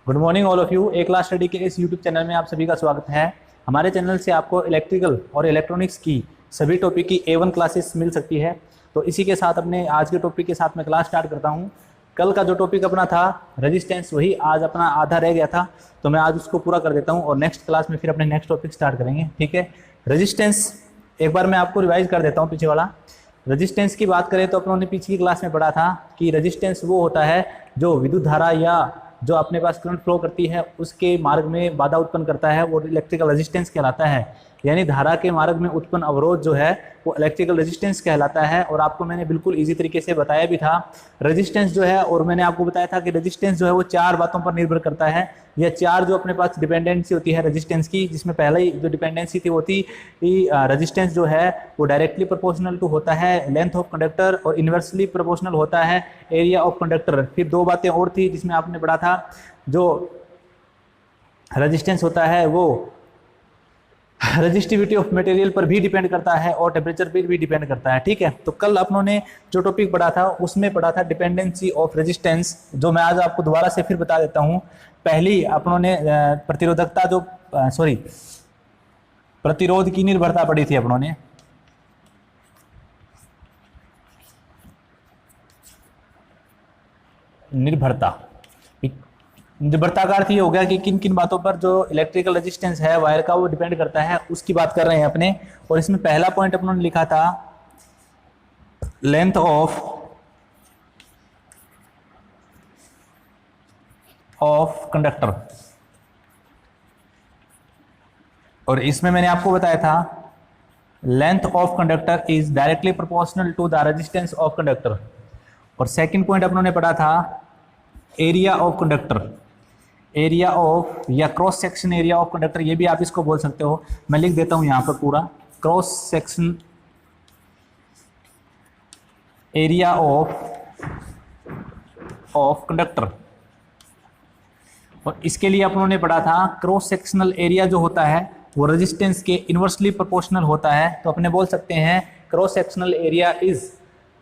Good morning all of you. A class study के इस YouTube channel में आप सभी का स्वागत है। हमारे चैनल से आपको इलेक्ट्रिकल और इलेक्ट्रॉनिक्स की सभी टॉपिक की A1 क्लासेस मिल सकती है। तो इसी के साथ अपने आज के टॉपिक के साथ मैं क्लास स्टार्ट करता हूँ। कल का जो टॉपिक अपना था रेजिस्टेंस, वही आज अपना आधा रह गया था, तो मैं आज उसको पूरा कर देता हूँ और नेक्स्ट क्लास में फिर अपने नेक्स्ट टॉपिक स्टार्ट करेंगे। ठीक है, रेजिस्टेंस एक बार मैं आपको रिवाइज कर देता हूँ पीछे वाला। रेजिस्टेंस की बात करें तो अपनों ने पीछे की क्लास में पढ़ा था कि रेजिस्टेंस वो होता है जो विद्युत धारा या जो अपने पास करंट फ्लो करती है उसके मार्ग में बाधा उत्पन्न करता है, वो इलेक्ट्रिकल रेजिस्टेंस कहलाता है। यानी धारा के मार्ग में उत्पन्न अवरोध जो है वो इलेक्ट्रिकल रेजिस्टेंस कहलाता है। और आपको मैंने बिल्कुल इजी तरीके से बताया भी था रेजिस्टेंस जो है, और मैंने आपको बताया था कि रेजिस्टेंस जो है वो चार बातों पर निर्भर करता है। यह चार जो अपने पास डिपेंडेंसी होती है रेजिस्टेंस की, जिसमें पहला ही जो डिपेंडेंसी थी वो थी रेजिस्टेंस जो है वो डायरेक्टली प्रोपोर्शनल टू होता है लेंथ ऑफ कंडक्टर और इनवर्सली प्रोपोर्शनल होता है एरिया ऑफ कंडक्टर। फिर दो बातें और थी जिसमें आपने पढ़ा था जो रेजिस्टेंस होता है वो रेजिस्टिविटी ऑफ मटेरियल पर भी डिपेंड करता है और टेम्परेचर पर भी डिपेंड करता है। ठीक है, तो कल अपनों ने जो टॉपिक पढ़ा था उसमें पढ़ा था डिपेंडेंसी ऑफ रेजिस्टेंस, जो मैं आज आपको दोबारा से फिर बता देता हूं। पहली अपनों ने प्रतिरोधकता जो प्रतिरोध की निर्भरता पढ़ी थी अपनों ने। निर्भरता का अर्थ ये हो गया कि किन किन बातों पर जो इलेक्ट्रिकल रेजिस्टेंस है वायर का वो डिपेंड करता है, उसकी बात कर रहे हैं अपने। और इसमें पहला पॉइंट अपनों ने लिखा था लेंथ ऑफ कंडक्टर, और इसमें मैंने आपको बताया था length of conductor is directly proportional to the resistance of conductor. और सेकंड पॉइंट अपनों ने पढ़ा था area of conductor, area of या cross section area of conductor, ये भी आप इसको बोल सकते हो। मैं लिख देता हूं यहां पर पूरा cross section area of conductor. और इसके लिए अपनों ने पढ़ा था क्रॉस सेक्शनल एरिया जो होता है वो रेजिस्टेंस के इनवर्सली प्रोपोर्शनल होता है। तो अपने बोल सकते हैं cross sectional area is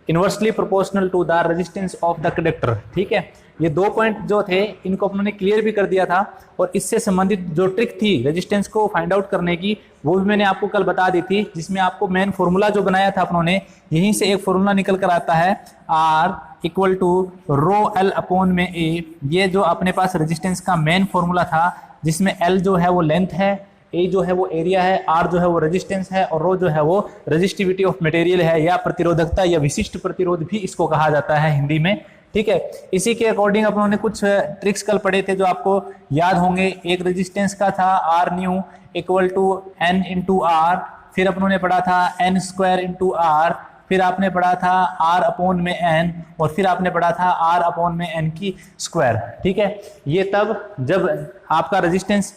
inversely proportional to the resistance of the conductor. ठीक है, ये दो पॉइंट जो थे इनको अपनों क्लियर भी कर दिया था। और इससे संबंधित जो ट्रिक थी रेजिस्टेंस को फाइंड आउट करने की वो भी मैंने आपको कल बता दी थी, जिसमें आपको मेन फॉर्मूला जो बनाया था अपनों ने, यहीं से एक फॉर्मूला निकल कर आता है R equal to rho L upon में ए। ये जो अपने पास रेजिस्टेंस का मेन फॉर्मूला था, जिसमें L जो है वो लेंथ है, ए जो है वो एरिया है, आर जो है वो रेजिस्टेंस है, और रो जो है वो रेजिस्टिविटी ऑफ मटेरियल है, या प्रतिरोधकता या विशिष्ट प्रतिरोध भी इसको कहा जाता है हिंदी में। ठीक है, इसी के अकॉर्डिंग अपनों ने कुछ ट्रिक्स कल पढ़े थे जो आपको याद होंगे। एक रेजिस्टेंस का था R new equal to n into R, फिर अपनों ने पढ़ा था एन स्क्वायर इंटू आर, फिर आपने पढ़ा था आर अपॉन में एन, और फिर आपने पढ़ा था आर अपॉन में एन की स्क्वायर। ठीक है, ये तब जब आपका रेजिस्टेंस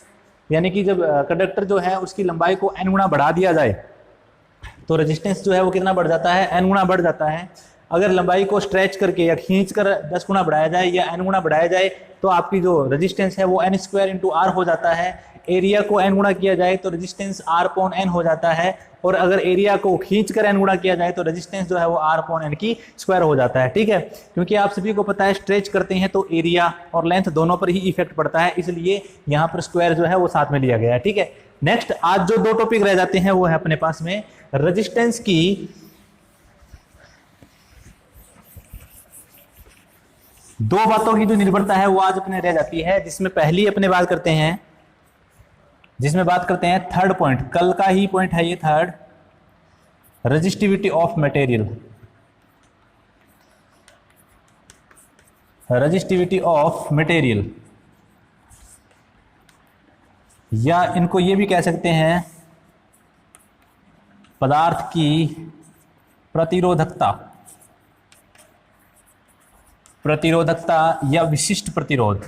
यानी कि जब कंडक्टर जो है उसकी लंबाई को n गुना बढ़ा दिया जाए तो रेजिस्टेंस जो है वो कितना बढ़ जाता है, n गुना बढ़ जाता है। अगर लंबाई को स्ट्रेच करके या खींच कर 10 गुना बढ़ाया जाए या n गुना बढ़ाया जाए तो आपकी जो रेजिस्टेंस है वो n स्क्वायर इंटू आर हो जाता है। एरिया को n गुना किया जाए तो रेजिस्टेंस r अपॉन n हो जाता है, और अगर एरिया को खींच कर n गुना किया जाए तो रेजिस्टेंस जो है वो r अपॉन n की स्क्वायर हो जाता है। ठीक है, क्योंकि आप सभी को पता है स्ट्रेच करते हैं तो एरिया और लेंथ दोनों पर ही इफेक्ट पड़ता है, इसलिए यहाँ पर स्क्वायर जो है वो साथ में लिया गया है। ठीक है, नेक्स्ट आज जो दो टॉपिक रह जाते हैं वो है अपने पास में रेजिस्टेंस की दो बातों की जो निर्भरता है वो आज अपने रह जाती है, जिसमें पहली अपने बात करते हैं थर्ड पॉइंट, कल का ही पॉइंट है ये third, resistivity of material. Resistivity of material, या इनको ये भी कह सकते हैं पदार्थ की प्रतिरोधकता या विशिष्ट प्रतिरोध,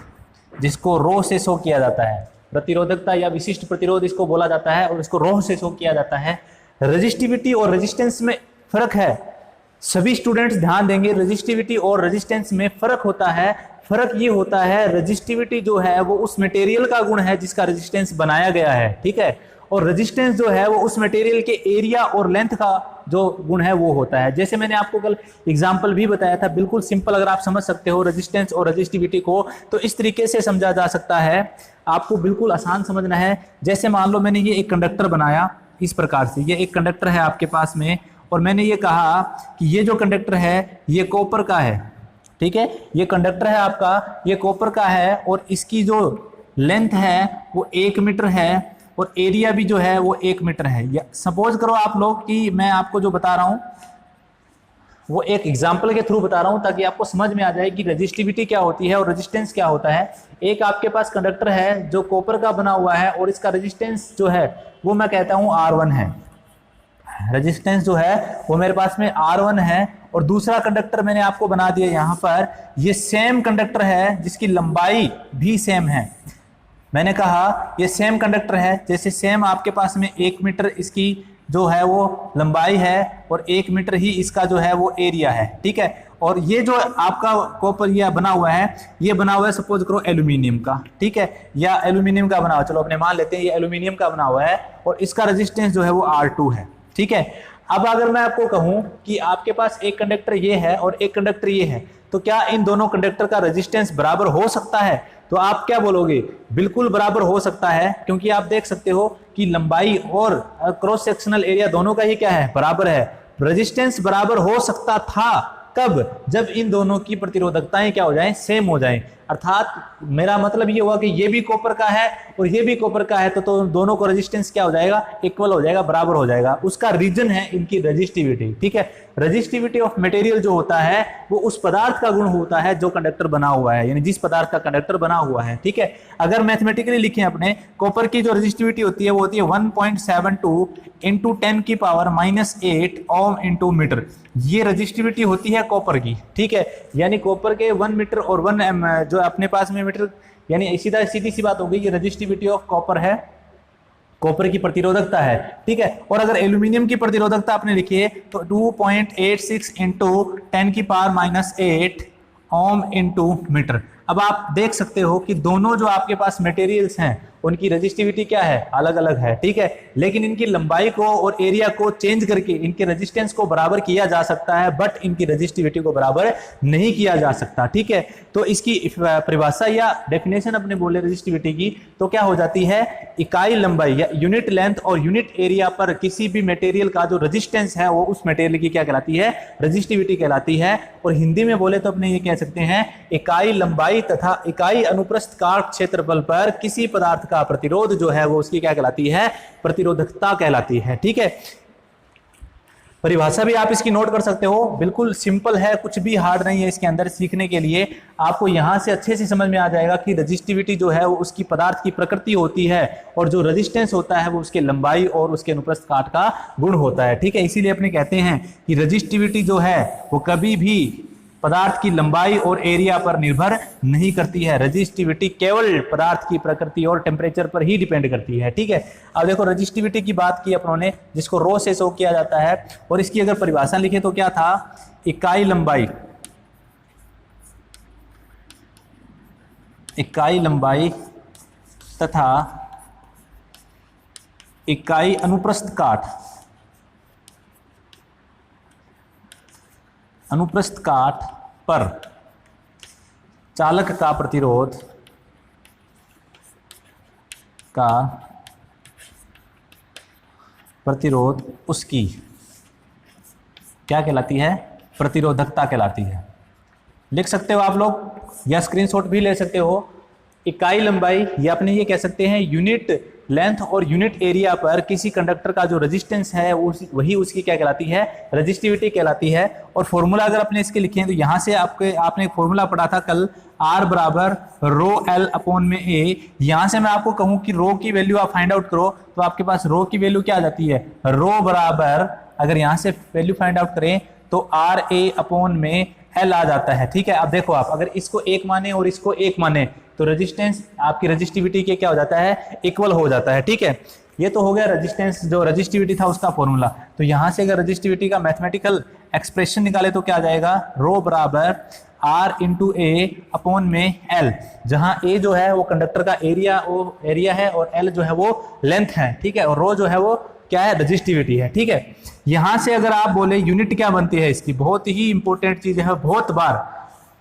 जिसको रो से शो किया जाता है। प्रतिरोधकता या विशिष्ट प्रतिरोध इसको बोला जाता है और इसको रो से शो किया जाता है। रेजिस्टिविटी और रेजिस्टेंस में फर्क है, सभी स्टूडेंट्स ध्यान देंगे। रेजिस्टिविटी और रेजिस्टेंस में फर्क होता है। फर्क ये होता है रेजिस्टिविटी जो है वो उस मटेरियल का गुण है जिसका रेजिस्टेंस बनाया गया है। ठीक है, और रेजिस्टेंस जो है वो उस मटेरियल के एरिया और लेंथ का जो गुण है वो होता है। जैसे मैंने आपको कल एग्जांपल भी बताया था, बिल्कुल सिंपल, अगर आप समझ सकते हो रेजिस्टेंस और रेजिस्टिविटी को तो इस तरीके से समझा जा सकता है। आपको बिल्कुल आसान समझना है। जैसे मान लो मैंने ये एक कंडक्टर बनाया इस प्रकार से, ये एक कंडक्टर है आपके पास में, और मैंने ये कहा कि ये जो कंडक्टर है ये कॉपर का है, ठीक है, ये कंडक्टर है आपका, ये कॉपर का है, और इसकी जो लेंथ है वो 1 मीटर है और एरिया भी जो है वो 1 मीटर है। या सपोज करो आप लोग कि मैं आपको जो बता रहा हूं वो एक एग्जाम्पल के थ्रू बता रहा हूं ताकि आपको समझ में आ जाए कि रेजिस्टिविटी क्या होती है और रेजिस्टेंस क्या होता है। एक आपके पास कंडक्टर है जो कॉपर का बना हुआ है और इसका रेजिस्टेंस जो है वो मैं कहता हूं R1 है। रेजिस्टेंस जो है वो मेरे पास में R1 है, और दूसरा कंडक्टर मैंने आपको बना दिया यहाँ पर, ये सेम कंडक्टर है जिसकी लंबाई भी सेम है। मैंने कहा ये सेम कंडक्टर है, जैसे सेम आपके पास में 1 मीटर इसकी जो है वो लंबाई है और 1 मीटर ही इसका जो है वो एरिया है, ठीक है। और ये जो आपका कॉपर ये बना हुआ है, ये बना हुआ है सपोज करो एल्यूमिनियम का, ठीक है, या एल्यूमिनियम का बना हुआ, चलो अपने मान लेते हैं ये एल्यूमिनियम का बना हुआ है और इसका रेजिस्टेंस जो है वो R2 है, ठीक है। अब अगर मैं आपको कहूं कि आपके पास एक कंडक्टर ये है और एक कंडक्टर ये है, तो क्या इन दोनों कंडक्टर का रेजिस्टेंस बराबर हो सकता है? तो आप क्या बोलोगे? बिल्कुल बराबर हो सकता है, क्योंकि आप देख सकते हो कि लंबाई और क्रॉस सेक्शनल एरिया दोनों का ही क्या है, बराबर है। रेजिस्टेंस बराबर हो सकता था कब? जब इन दोनों की प्रतिरोधकताएं क्या हो जाएं, सेम हो जाएं। अर्थात मेरा मतलब ये हुआ कि ये भी कॉपर का है और ये भी कॉपर का है, तो दोनों को रेजिस्टेंस क्या हो जाएगा, इक्वल हो जाएगा, बराबर हो जाएगा। उसका रीजन है इनकी रेजिस्टिविटी, ठीक है। रेजिस्टिविटी ऑफ मटेरियल जो होता है वो उस पदार्थ का गुण होता है जो कंडक्टर बना हुआ है, यानी जिस पदार्थ का कंडक्टर बना हुआ है, ठीक है। अगर मैथमेटिकली लिखें अपने, कॉपर की जो रेजिस्टिविटी होती है वो होती है 1.72 इंटू 10 की पावर -8 ओम इंटू मीटर। ये रेजिस्टिविटी होती है कॉपर की, ठीक है। यानी कॉपर के 1 मीटर और 1 जो अपने पास में मीटर, यानी सीधी सी बात हो गई, ये रेजिस्टिविटी ऑफ कॉपर है, कॉपर की प्रतिरोधकता है, ठीक है। और अगर एल्यूमिनियम की प्रतिरोधकता आपने लिखी है तो 2.86 इंटू 10 की पावर -8 ओम इंटू मीटर। अब आप देख सकते हो कि दोनों जो आपके पास मटेरियल्स हैं उनकी रेजिस्टिविटी क्या है, अलग अलग है, ठीक है। लेकिन इनकी लंबाई को और एरिया को चेंज करके इनके रेजिस्टेंस को बराबर किया जा सकता है, बट इनकी रेजिस्टिविटी को बराबर नहीं किया जा सकता, ठीक है। तो इसकी परिभाषा या डेफिनेशन अपने बोले रेजिस्टिविटी की तो क्या हो जाती है, इकाई लंबाई या यूनिट लेंथ और यूनिट एरिया पर किसी भी मटेरियल का जो रेजिस्टेंस है वो उस मटेरियल की क्या कहलाती है, रेजिस्टिविटी कहलाती है। और हिंदी में बोले तो अपने ये कह सकते हैं इकाई लंबाई तथा इकाई अनुप्रस्थ काट क्षेत्रफल पर किसी पदार्थ का प्रतिरोध जो है वो उसकी क्या कहलाती है, प्रतिरोधकता कहलाती है, ठीक है। परिभाषा भी आप इसकी नोट कर सकते हो, बिल्कुल सिंपल है, कुछ भी हार्ड नहीं है इसके अंदर सीखने के लिए। आपको यहां से अच्छे से समझ में आ जाएगा कि रेजिस्टिविटी जो है वो उसकी पदार्थ की प्रकृति होती है और जो रेजिस्टेंस होता है वो उसके लंबाई और उसके अनुप्रस्थ काट का गुण होता है, ठीक है। इसीलिए अपने कहते हैं कि रेजिस्टिविटी जो है वो कभी भी पदार्थ की लंबाई और एरिया पर निर्भर नहीं करती है। रेजिस्टिविटी केवल पदार्थ की प्रकृति और टेम्परेचर पर ही डिपेंड करती है, ठीक है। अब देखो रेजिस्टिविटी की बात की अपनों ने, जिसको रो से शो किया जाता है, और इसकी अगर परिभाषा लिखे तो क्या था, इकाई लंबाई तथा इकाई अनुप्रस्थ काट पर चालक का प्रतिरोध उसकी क्या कहलाती है, प्रतिरोधकता कहलाती है। लिख सकते हो आप लोग या स्क्रीनशॉट भी ले सकते हो। इकाई लंबाई या अपने ये कह सकते हैं यूनिट लेंथ और यूनिट एरिया पर किसी कंडक्टर का जो रेजिस्टेंस है वही उसकी क्या कहलाती है, रेजिस्टिविटी कहलाती है। और फॉर्मूला अगर अपने इसके लिखे हैं तो यहाँ से आपने एक फॉर्मूला पढ़ा था कल, R बराबर रो एल अपॉन में ए। यहाँ से मैं आपको कहूँ कि रो की वैल्यू आप फाइंड आउट करो तो आपके पास रो की वैल्यू क्या आ जाती है, रो बराबर अगर यहाँ से वैल्यू फाइंड आउट करें तो RA अपॉन में L आ जाता है, ठीक है। अब देखो आप अगर इसको 1 माने और इसको 1 माने तो रेजिस्टेंस आपकी रेजिस्टिविटी के क्या हो जाता है, इक्वल हो जाता है, ठीक है। ये तो हो गया रेजिस्टेंस, जो रेजिस्टिविटी था उसका फॉर्मूला। तो यहां से अगर रेजिस्टिविटी का मैथमेटिकल एक्सप्रेशन निकाले तो क्या आ जाएगा, रो बराबर आर इंटू ए अपॉन में एल, जहां ए जो है वो कंडक्टर का एरिया है और एल जो है वो लेंथ है, ठीक है, और रो जो है वो क्या है, रजिस्टिविटी है, ठीक है। यहां से अगर आप बोले यूनिट क्या बनती है इसकी, बहुत ही इंपॉर्टेंट चीज है, बहुत बार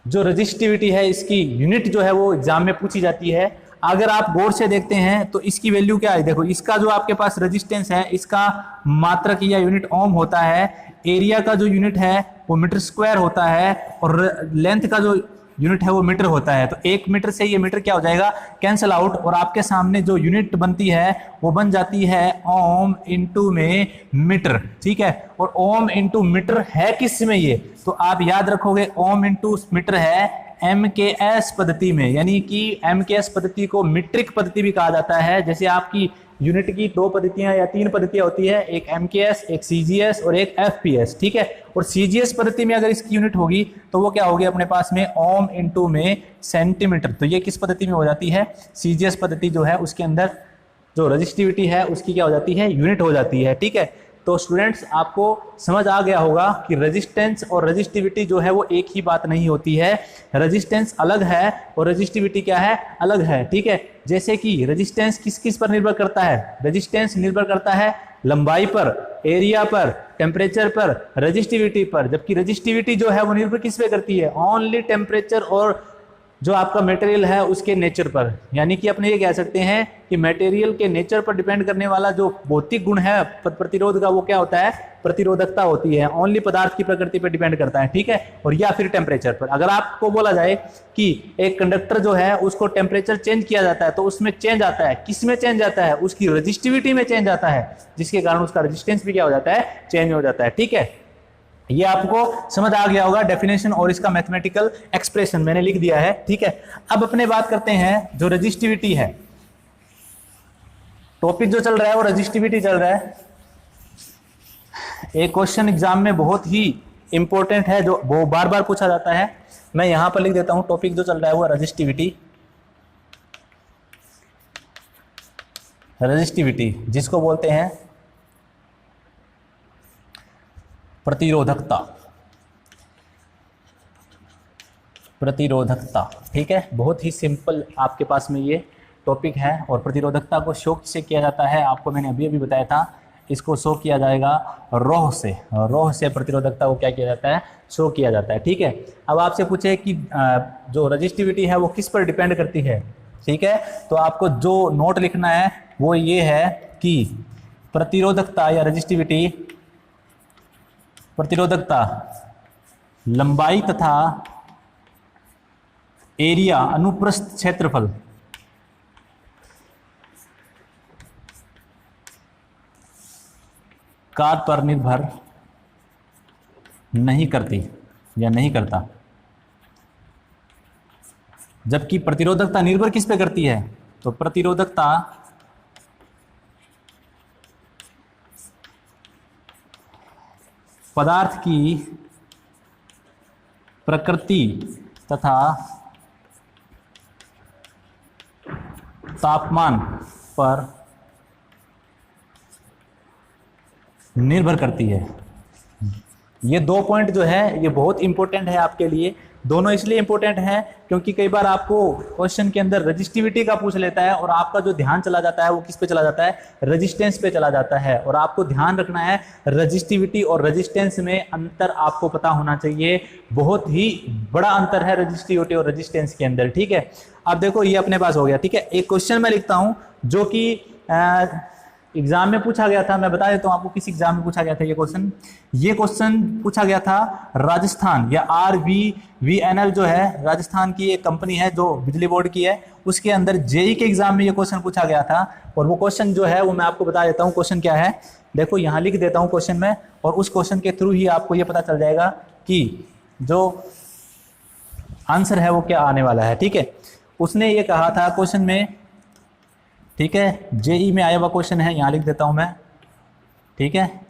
जो रजिस्टिविटी है इसकी यूनिट जो है वो एग्जाम में पूछी जाती है। अगर आप गौर से देखते हैं तो इसकी वैल्यू क्या है, देखो इसका जो आपके पास रेजिस्टेंस है इसका मात्रक या यूनिट ओम होता है, एरिया का जो यूनिट है वो मीटर स्क्वायर होता है, और लेंथ का जो यूनिट है वो मीटर होता है। तो 1 मीटर से ये मीटर क्या हो जाएगा, कैंसल आउट, और आपके सामने जो यूनिट बनती है वो बन जाती है ओम इंटू में मीटर, ठीक है। और ओम इंटू मीटर है किस में ये, तो आप याद रखोगे ओम इंटू मीटर है MKS पद्धति में, यानी कि MKS पद्धति को मीट्रिक पद्धति भी कहा जाता है। जैसे आपकी यूनिट की 2 पद्धतियां या 3 पद्धतियां होती है, एक MKS, एक CGS और एक FPS, ठीक है। और CGS पद्धति में अगर इसकी यूनिट होगी तो वो क्या होगी अपने पास में ओम इंटू में सेंटीमीटर। तो ये किस पद्धति में हो जाती है, CGS पद्धति जो है उसके अंदर जो रजिस्टिविटी है उसकी क्या हो जाती है, यूनिट हो जाती है, ठीक है। तो स्टूडेंट्स आपको समझ आ गया होगा कि रेजिस्टेंस और रजिस्टिविटी जो है वो एक ही बात नहीं होती है, रेजिस्टेंस अलग है और रजिस्टिविटी क्या है, अलग है, ठीक है। जैसे कि रेजिस्टेंस किस किस पर निर्भर करता है, रेजिस्टेंस निर्भर करता है लंबाई पर, एरिया पर, टेम्परेचर पर, रजिस्टिविटी पर, जबकि रजिस्टिविटी जो है वो निर्भर किस पे करती है, ओनली टेम्परेचर और जो आपका मटेरियल है उसके नेचर पर। यानी कि अपने ये कह सकते हैं कि मटेरियल के नेचर पर डिपेंड करने वाला जो भौतिक गुण है प्रतिरोध का वो क्या होता है, प्रतिरोधकता होती है, ओनली पदार्थ की प्रकृति पर डिपेंड करता है, ठीक है। और या फिर टेम्परेचर पर। अगर आपको बोला जाए कि एक कंडक्टर जो है उसको टेम्परेचर चेंज किया जाता है तो उसमें चेंज आता है, किस में चेंज आता है, उसकी रजिस्टिविटी में चेंज आता है, जिसके कारण उसका रजिस्टेंस भी क्या हो जाता है, चेंज हो जाता है, ठीक है। ये आपको समझ आ गया होगा डेफिनेशन और इसका मैथमेटिकल एक्सप्रेशन मैंने लिख दिया है, ठीक है। अब अपने बात करते हैं जो रजिस्टिविटी है, टॉपिक जो चल रहा है वो रजिस्टिविटी चल रहा है। एक क्वेश्चन एग्जाम में बहुत ही इंपॉर्टेंट है जो वो बार बार पूछा जाता है, मैं यहां पर लिख देता हूं, टॉपिक जो चल रहा है वो रजिस्टिविटी, रजिस्टिविटी जिसको बोलते हैं प्रतिरोधकता, प्रतिरोधकता, ठीक है। बहुत ही सिंपल आपके पास में ये टॉपिक है और प्रतिरोधकता को शो से किया जाता है, आपको मैंने अभी अभी बताया था, इसको शो किया जाएगा रोह से, रोह से प्रतिरोधकता को क्या किया जाता है, शो किया जाता है, ठीक है। अब आपसे पूछे कि जो रजिस्टिविटी है वो किस पर डिपेंड करती है, ठीक है, तो आपको जो नोट लिखना है वो ये है कि प्रतिरोधकता या रजिस्टिविटी, प्रतिरोधकता लंबाई तथा एरिया अनुप्रस्थ क्षेत्रफल काल पर निर्भर नहीं करती या नहीं करता, जबकि प्रतिरोधकता निर्भर किस पे करती है, तो प्रतिरोधकता पदार्थ की प्रकृति तथा तापमान पर निर्भर करती है। ये 2 पॉइंट जो है ये बहुत इंपॉर्टेंट है आपके लिए, दोनों इसलिए इंपॉर्टेंट हैं क्योंकि कई बार आपको क्वेश्चन के अंदर रजिस्टिविटी का पूछ लेता है और आपका जो ध्यान चला जाता है वो किस पे चला जाता है, रेजिस्टेंस पे चला जाता है। और आपको ध्यान रखना है रजिस्टिविटी और रेजिस्टेंस में अंतर आपको पता होना चाहिए, बहुत ही बड़ा अंतर है रजिस्टिविटी और रेजिस्टेंस के अंदर, ठीक है। अब देखो ये अपने पास हो गया, ठीक है। एक क्वेश्चन मैं लिखता हूं जो कि एग्जाम में पूछा गया था, मैं बता देता हूं आपको किस एग्जाम में पूछा गया था ये क्वेश्चन पूछा गया था राजस्थान या RVVNL जो है राजस्थान की एक कंपनी है जो बिजली बोर्ड की है, उसके अंदर जेई के एग्जाम में ये क्वेश्चन पूछा गया था। और वो क्वेश्चन जो है वो मैं आपको बता देता हूँ क्वेश्चन क्या है, देखो यहाँ लिख देता हूँ क्वेश्चन में, और उस क्वेश्चन के थ्रू ही आपको ये पता चल जाएगा कि जो आंसर है वो क्या आने वाला है, ठीक है। उसने ये कहा था क्वेश्चन में, ठीक है, जेई में आया हुआ क्वेश्चन है, यहाँ लिख देता हूं मैं, ठीक है।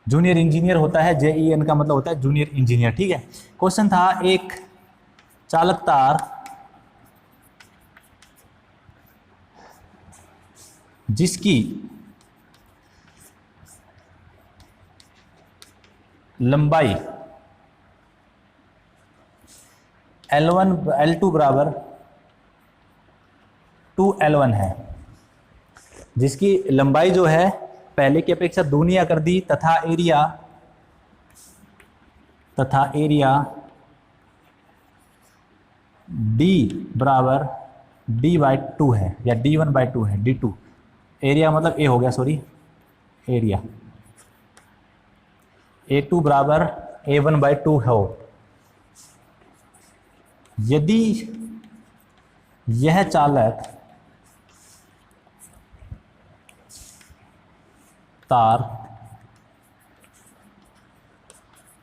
जूनियर इंजीनियर होता है, JEN का मतलब होता है जूनियर इंजीनियर, ठीक है। क्वेश्चन था एक चालक तार जिसकी लंबाई L2 बराबर 2L1 है, जिसकी लंबाई जो है पहले की अपेक्षा दूनिया कर दी तथा एरिया D बराबर D/2 है या D1/2 है, D2 एरिया मतलब A हो गया, सॉरी एरिया A2 बराबर A1/2 हो। यदि यह चालक तार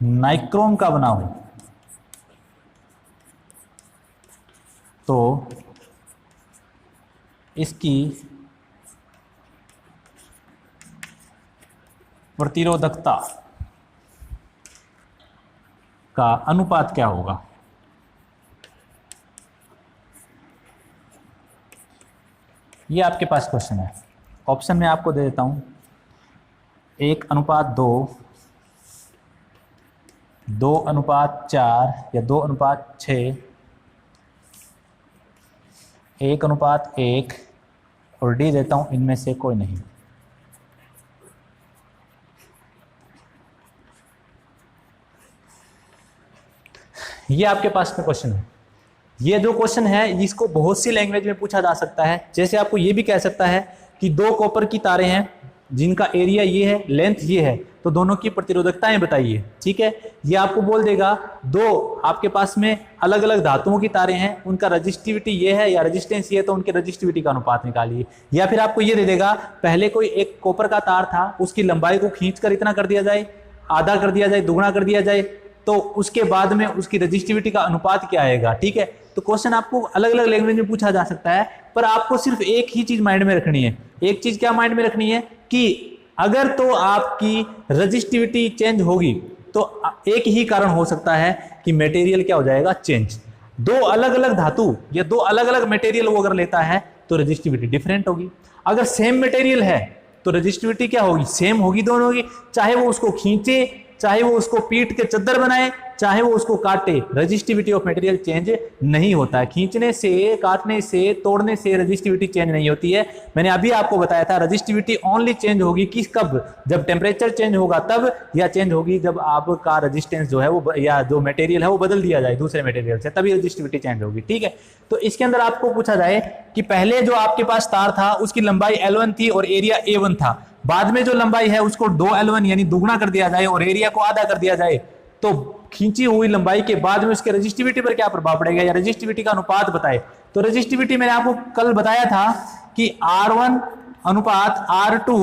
नाइक्रोम का बना हो तो इसकी प्रतिरोधकता का अनुपात क्या होगा? ये आपके पास क्वेश्चन है। ऑप्शन में आपको दे देता हूं 1:2, 2:4 या 2:6, 1:1 और डी देता हूं इनमें से कोई नहीं। ये आपके पास में क्वेश्चन है। ये जो क्वेश्चन है इसको बहुत सी लैंग्वेज में पूछा जा सकता है। जैसे आपको ये भी कह सकता है कि दो कॉपर की तारें हैं जिनका एरिया ये है, लेंथ ये है, तो दोनों की प्रतिरोधकताएं बताइए। ठीक है, ये आपको बोल देगा दो आपके पास में अलग अलग धातुओं की तारें हैं, उनका रजिस्टिविटी ये है या रेजिस्टेंस ये है, तो उनके रजिस्टिविटी का अनुपात निकालिए। या फिर आपको ये दे देगा पहले कोई एक कॉपर का तार था, उसकी लंबाई को खींचकर इतना कर दिया जाए, आधा कर दिया जाए, दुगुना कर दिया जाए, तो उसके बाद में उसकी रजिस्टिविटी का अनुपात क्या आएगा। ठीक है, तो क्वेश्चन आपको अलग अलग लैंग्वेज में पूछा जा सकता है, पर आपको सिर्फ एक ही चीज माइंड में रखनी है। एक चीज क्या माइंड में रखनी है कि अगर तो आपकी रजिस्टिविटी चेंज होगी तो एक ही कारण हो सकता है कि मटेरियल क्या हो जाएगा, चेंज। दो अलग अलग धातु या दो अलग अलग मटेरियल वो अगर लेता है तो रजिस्टिविटी डिफरेंट होगी। अगर सेम मटेरियल है तो रजिस्टिविटी क्या होगी, सेम होगी दोनों की। चाहे वो उसको खींचे, चाहे वो उसको पीट के चद्दर बनाए, चाहे वो उसको काटे, रजिस्टिविटी ऑफ मटेरियल चेंज नहीं होता है। खींचने से, काटने से, तोड़ने से रजिस्टिविटी चेंज नहीं होती है। मैंने अभी आपको बताया था रजिस्टिविटी ओनली चेंज होगी किस कब, जब टेम्परेचर चेंज होगा तब, या चेंज होगी जब आपका रेजिस्टेंस जो है वो या जो मटेरियल है वो बदल दिया जाए दूसरे मटेरियल से, तभी रजिस्टिविटी चेंज होगी। ठीक है, तो इसके अंदर आपको पूछा जाए कि पहले जो आपके पास तार था उसकी लंबाई L1 थी और एरिया A1 था, बाद में जो लंबाई है उसको 2L1 यानी दुगुना कर दिया जाए और एरिया को आधा कर दिया जाए, तो खींची हुई लंबाई के बाद में उसके रजिस्टिविटी पर क्या प्रभाव पड़ेगा, या रजिस्टिविटी का अनुपात बताए। तो रजिस्टिविटी मैंने आपको कल बताया था कि R1 अनुपात R2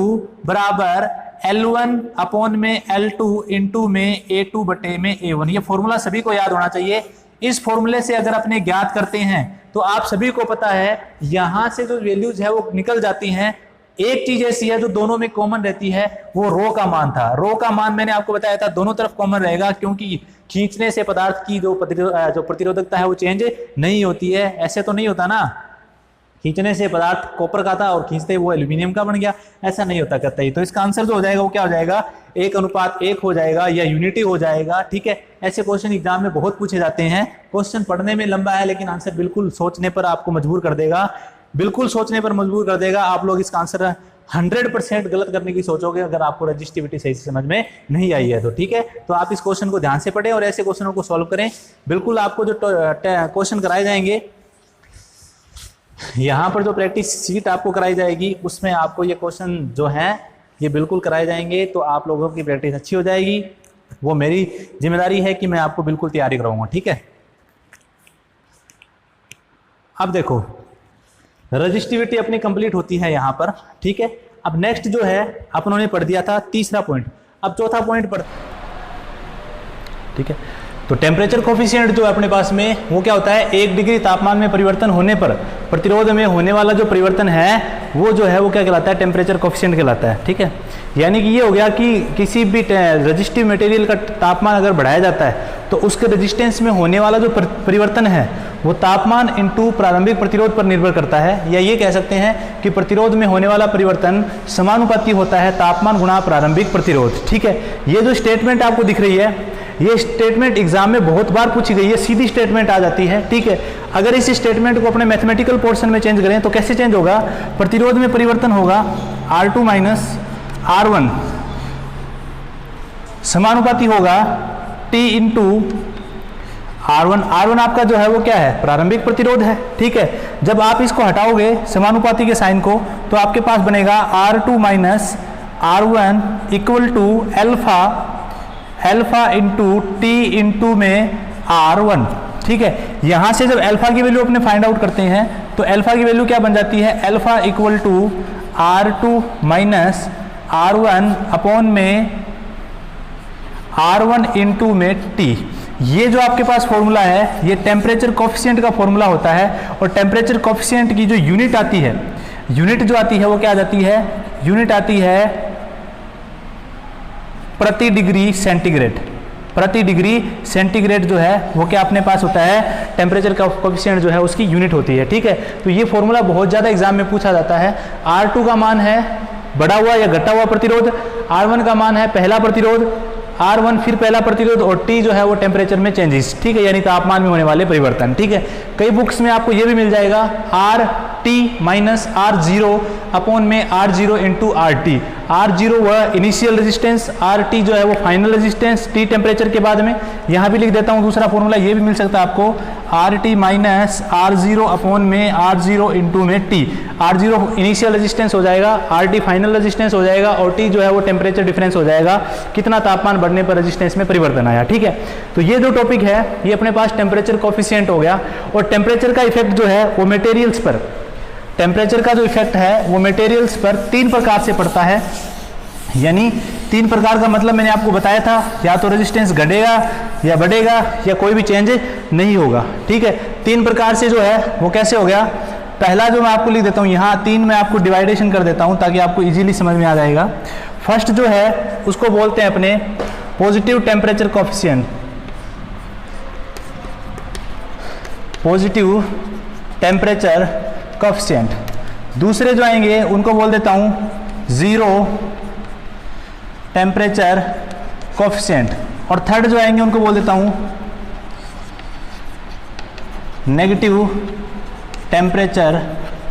बराबर L1 अपॉन में L2 इंटू में A2 बटे में A1। ये फॉर्मूला सभी को याद होना चाहिए। इस फॉर्मूले से अगर अपने ज्ञात करते हैं तो आप सभी को पता है यहां से जो वैल्यूज है वो निकल जाती हैं। एक चीज ऐसी है जो दोनों में कॉमन रहती है, वो रो का मान था। रो का मान मैंने आपको बताया था दोनों तरफ कॉमन रहेगा, क्योंकि खींचने से पदार्थ की जो प्रतिरोधकता है वो चेंज नहीं होती है। ऐसे तो नहीं होता ना, खींचने से पदार्थ कॉपर का था और खींचते वो एल्यूमिनियम का बन गया, ऐसा नहीं होता करता ही। तो इसका आंसर जो हो जाएगा वो क्या हो जाएगा, 1:1 हो जाएगा या यूनिटी हो जाएगा। ठीक है, ऐसे क्वेश्चन एग्जाम में बहुत पूछे जाते हैं। क्वेश्चन पढ़ने में लंबा है लेकिन आंसर बिल्कुल सोचने पर आपको मजबूर कर देगा, बिल्कुल सोचने पर मजबूर कर देगा। आप लोग इसका आंसर 100% गलत करने की सोचोगे अगर आपको रजिस्टिविटी सही से समझ में नहीं आई है तो। ठीक है, तो आप इस क्वेश्चन को ध्यान से पढ़ें और ऐसे क्वेश्चनों को सॉल्व करें। बिल्कुल आपको जो क्वेश्चन कराए जाएंगे, यहाँ पर जो प्रैक्टिस शीट आपको कराई जाएगी उसमें आपको ये क्वेश्चन जो है ये बिल्कुल कराए जाएंगे, तो आप लोगों की प्रैक्टिस अच्छी हो जाएगी। वो मेरी जिम्मेदारी है कि मैं आपको बिल्कुल तैयारी कराऊंगा। ठीक है, अब देखो रजिस्टिविटी अपनी कंप्लीट होती है यहाँ पर। ठीक है, अब नेक्स्ट जो है अपन ने पढ़ दिया था तीसरा पॉइंट, अब चौथा पॉइंट पढ़। ठीक है, तो टेम्परेचर कोफिशिएंट जो है अपने पास में वो क्या होता है, 1 डिग्री तापमान में परिवर्तन होने पर प्रतिरोध में होने वाला जो परिवर्तन है वो जो है वो क्या कहलाता है, टेम्परेचर कोफिशिएंट कहलाता है। ठीक है, यानी कि ये हो गया कि किसी भी रेजिस्टिव मटेरियल का तापमान अगर बढ़ाया जाता है तो उसके रेजिस्टेंस में होने वाला जो परिवर्तन है वो तापमान इंटू प्रारंभिक प्रतिरोध पर निर्भर करता है, या ये कह सकते हैं कि प्रतिरोध में होने वाला परिवर्तन समानुपाती होता है तापमान गुणा प्रारंभिक प्रतिरोध। ठीक है, ये जो स्टेटमेंट आपको दिख रही है, ये स्टेटमेंट एग्जाम में बहुत बार पूछी गई है, सीधी स्टेटमेंट आ जाती है। ठीक है, अगर इस स्टेटमेंट को अपने मैथमेटिकल पोर्शन में चेंज करें तो कैसे चेंज होगा, प्रतिरोध में परिवर्तन होगा R2 माइनस R1 समानुपाती होगा T इंटू R1। R1 आपका जो है वो क्या है, प्रारंभिक प्रतिरोध है। ठीक है, जब आप इसको हटाओगे समानुपाती के साइन को तो आपके पास बनेगा R2 minus R1 equal to alpha into T into में R1। ठीक है, यहां से जब अल्फा की वैल्यू अपने फाइंड आउट करते हैं तो अल्फा की वैल्यू क्या बन जाती है, alpha equal to R2 minus R1 upon में R1 इंटू में T। ये जो आपके पास फॉर्मूला है ये टेम्परेचर कोफिशिएंट का फॉर्मूला होता है, और टेम्परेचर कोफिशिएंट की जो यूनिट आती है, यूनिट जो आती है वो क्या आती है, यूनिट आती है प्रति डिग्री सेंटीग्रेड। प्रति डिग्री सेंटीग्रेड जो है वो क्या अपने पास होता है, टेम्परेचर का कोफिशिएंट जो है उसकी यूनिट होती है। ठीक है, तो ये फॉर्मूला बहुत ज़्यादा एग्जाम में पूछा जाता है। R2 का मान है बढ़ा हुआ या घटा हुआ प्रतिरोध, R1 का मान है पहला प्रतिरोध, R1 फिर पहला प्रतिरोध, और T जो है वो टेम्परेचर में चेंजेस। ठीक है, यानी तापमान में होने वाले परिवर्तन। ठीक है, कई बुक्स में आपको ये भी मिल जाएगा RT माइनस R0 अपॉन में R0 इंटू RT। R0 वह इनिशियल रेजिस्टेंस, RT जो है वो फाइनल रेजिस्टेंस T टेम्परेचर के बाद में। यहाँ भी लिख देता हूँ दूसरा फॉर्मूला, ये भी मिल सकता है आपको, RT माइनस R0 अपॉन में R0 इंटू में T। R0 इनिशियल रेजिस्टेंस हो जाएगा, RT फाइनल रेजिस्टेंस हो जाएगा, और T जो है वो टेम्परेचर डिफरेंस हो जाएगा, कितना तापमान बढ़ने पर रेजिस्टेंस में परिवर्तन आया। ठीक है, तो ये जो टॉपिक है ये अपने पास टेम्परेचर कोफिशिएंट हो गया। और टेम्परेचर का इफेक्ट जो है वो मटेरियल्स पर, टेम्परेचर का जो इफेक्ट है वो मटेरियल्स पर 3 प्रकार से पड़ता है। यानी 3 प्रकार का मतलब मैंने आपको बताया था, या तो रेजिस्टेंस घटेगा या बढ़ेगा या कोई भी चेंज नहीं होगा। ठीक है, 3 प्रकार से जो है वो कैसे हो गया, पहला जो मैं आपको लिख देता हूँ यहाँ 3 में आपको डिवाइडेशन कर देता हूँ ताकि आपको इजीली समझ में आ जाएगा। फर्स्ट जो है उसको बोलते हैं अपने positive temperature coefficient, positive temperature coefficient. दूसरे जो आएंगे उनको बोल देता हूँ जीरो टेम्परेचर कोफिशिएंट, और थर्ड जो आएंगे उनको बोल देता हूँ नेगेटिव टेम्परेचर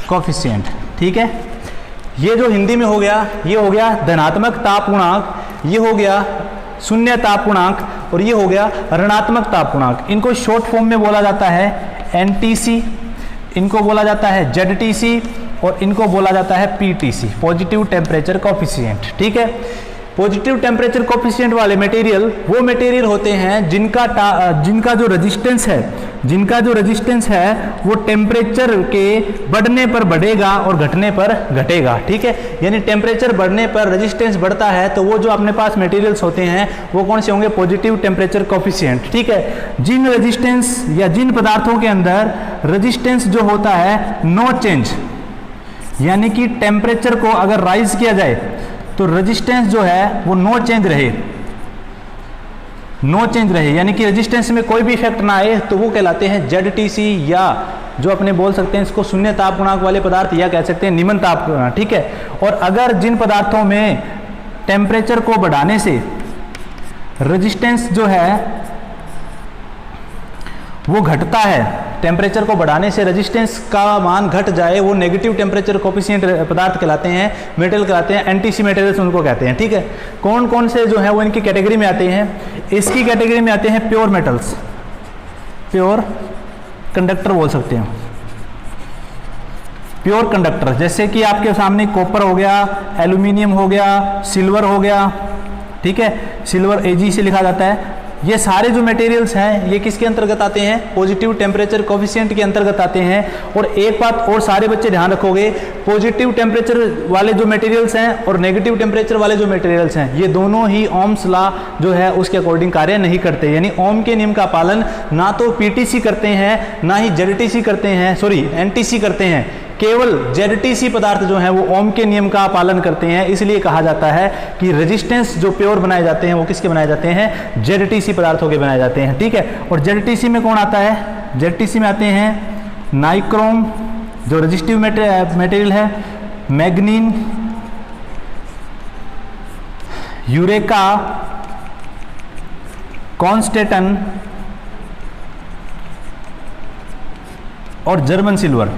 कोफिशिएंट। ठीक है, ये जो हिंदी में हो गया, ये हो गया धनात्मक ताप गुणांक, ये हो गया शून्य ताप गुणांक, और ये हो गया ऋणात्मक ताप गुणांक। इनको शॉर्ट फॉर्म में बोला जाता है NTC, इनको बोला जाता है ZTC, और इनको बोला जाता है PTC, पॉजिटिव टेम्परेचर कोफिशिएंट। ठीक है, पॉजिटिव टेम्परेचर कोफिशिएंट वाले मटेरियल वो मटेरियल होते हैं जिनका जो रेजिस्टेंस है वो टेम्परेचर के बढ़ने पर बढ़ेगा और घटने पर घटेगा। ठीक है, यानी टेम्परेचर बढ़ने पर रेजिस्टेंस बढ़ता है तो वो जो अपने पास मटेरियल्स होते हैं वो कौन से होंगे, पॉजिटिव टेम्परेचर कोफिशिएंट। ठीक है, जिन रेजिस्टेंस या जिन पदार्थों के अंदर रेजिस्टेंस जो होता है नो चेंज, यानी कि टेम्परेचर को अगर राइज किया जाए तो रेजिस्टेंस जो है वो नो चेंज रहे, यानी कि रेजिस्टेंस में कोई भी इफेक्ट ना आए, तो वो कहलाते हैं ZTC, या जो अपने बोल सकते हैं इसको शून्य ताप गुणांक वाले पदार्थ, या कह सकते हैं निम्न ताप गुणांक। ठीक है, और अगर जिन पदार्थों में टेम्परेचर को बढ़ाने से रेजिस्टेंस जो है वो घटता है, टेम्परेचर को बढ़ाने से रेजिस्टेंस का मान घट जाए, वो नेगेटिव टेम्परेचर कोफिशिएंट पदार्थ कहलाते हैं, मेटेरियल कहलाते हैं, NTC मटेरियल्स उनको कहते हैं। ठीक है, कौन कौन से जो है वो इनकी कैटेगरी में आते हैं, इसकी कैटेगरी में आते हैं प्योर मेटल्स, प्योर कंडक्टर बोल सकते हैं, प्योर कंडक्टर, जैसे कि आपके सामने कॉपर हो गया, एल्यूमिनियम हो गया, सिल्वर हो गया। ठीक है, सिल्वर AG से लिखा जाता है। ये सारे जो मटेरियल्स हैं ये किसके अंतर्गत आते हैं, पॉजिटिव टेम्परेचर कोफिशिएंट के अंतर्गत आते हैं। और एक बात और सारे बच्चे ध्यान रखोगे, पॉजिटिव टेम्परेचर वाले जो मटेरियल्स हैं और नेगेटिव टेम्परेचर वाले जो मटेरियल्स हैं ये दोनों ही ओम्स लॉ जो है उसके अकॉर्डिंग कार्य नहीं करते, यानी ओम के नियम का पालन ना तो PTC करते हैं ना ही ZTC करते हैं, सॉरी NTC करते हैं। केवल जेडटीसी पदार्थ जो है वो ओम के नियम का पालन करते हैं, इसलिए कहा जाता है कि रेजिस्टेंस जो प्योर बनाए जाते हैं वो किसके बनाए जाते हैं, जेडटीसी पदार्थों के बनाए जाते हैं। ठीक है, और जेडटीसी में कौन आता है, जेडटीसी में आते हैं नाइक्रोम जो रेजिस्टिव मटेरियल है, मैग्नीन, यूरेका, कॉन्स्टेटन और जर्मन सिल्वर।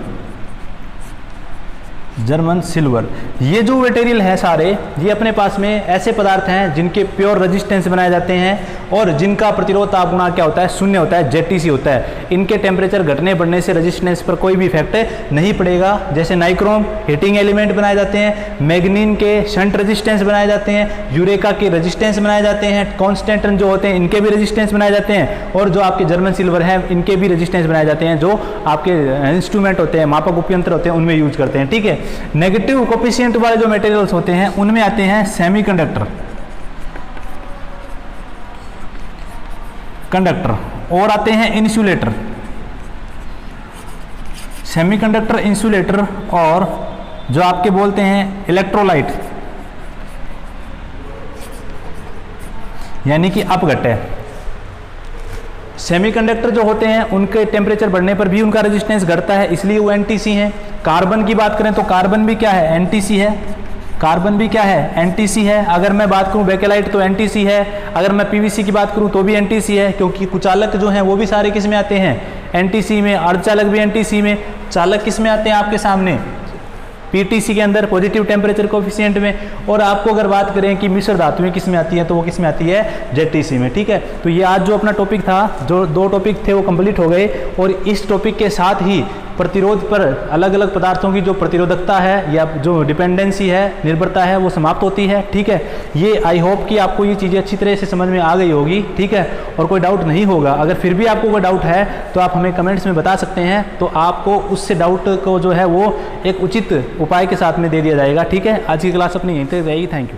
जर्मन सिल्वर, ये जो मटेरियल है सारे, ये अपने पास में ऐसे पदार्थ हैं जिनके प्योर रेजिस्टेंस बनाए जाते हैं और जिनका प्रतिरोध ताप गुणांक क्या होता है, शून्य होता है, जेटीसी होता है। इनके टेम्परेचर घटने बढ़ने से रेजिस्टेंस पर कोई भी इफेक्ट नहीं पड़ेगा। जैसे नाइक्रोम हीटिंग एलिमेंट बनाए जाते हैं, मैग्नीन के शंट रेजिस्टेंस बनाए जाते हैं, यूरेका के रेजिस्टेंस बनाए जाते हैं, कॉन्स्टेंटन जो होते हैं इनके भी रेजिस्टेंस बनाए जाते हैं, और जो आपके जर्मन सिल्वर है इनके भी रेजिस्टेंस बनाए जाते हैं, जो आपके इंस्ट्रूमेंट होते हैं, मापक उपयंत्र होते हैं, उनमें यूज करते हैं। ठीक है, नेगेटिव कोफिशिएंट वाले जो मटेरियल्स होते हैं उनमें आते हैं सेमीकंडक्टर, कंडक्टर, और आते हैं इंसुलेटर, सेमीकंडक्टर, इंसुलेटर, और जो आपके बोलते हैं इलेक्ट्रोलाइट यानी कि अपघट्य। सेमीकंडक्टर जो होते हैं उनके टेम्परेचर बढ़ने पर भी उनका रेजिस्टेंस घटता है, इसलिए वो एनटीसी है। कार्बन की बात करें तो कार्बन भी क्या है, एनटीसी है। कार्बन भी क्या है, एनटीसी है। अगर मैं बात करूं बेकेलाइट तो एनटीसी है। अगर मैं पीवीसी की बात करूं तो भी एनटीसी है, क्योंकि कुचालक जो हैं वो भी सारे किस में आते हैं, एनटीसी में। अर्धचालक भी एनटीसी में। चालक किस में आते हैं आपके सामने, पीटीसी के अंदर, पॉजिटिव टेम्परेचर कोफिशिएंट में। और आपको अगर बात करें कि मिश्र धातुएं किस में आती हैं तो वो किस में आती है, जेटीसी में। ठीक है, तो ये आज जो अपना टॉपिक था, जो 2 टॉपिक थे वो कंप्लीट हो गए, और इस टॉपिक के साथ ही प्रतिरोध पर अलग अलग पदार्थों की जो प्रतिरोधकता है या जो डिपेंडेंसी है, निर्भरता है, वो समाप्त होती है। ठीक है, ये आई होप कि आपको ये चीज़ें अच्छी तरह से समझ में आ गई होगी। ठीक है, और कोई डाउट नहीं होगा। अगर फिर भी आपको कोई डाउट है तो आप हमें कमेंट्स में बता सकते हैं, तो आपको उससे डाउट को जो है वो एक उचित उपाय के साथ में दे दिया जाएगा। ठीक है, आज की क्लास अपनी यहीं तक रहेगी। Thank you.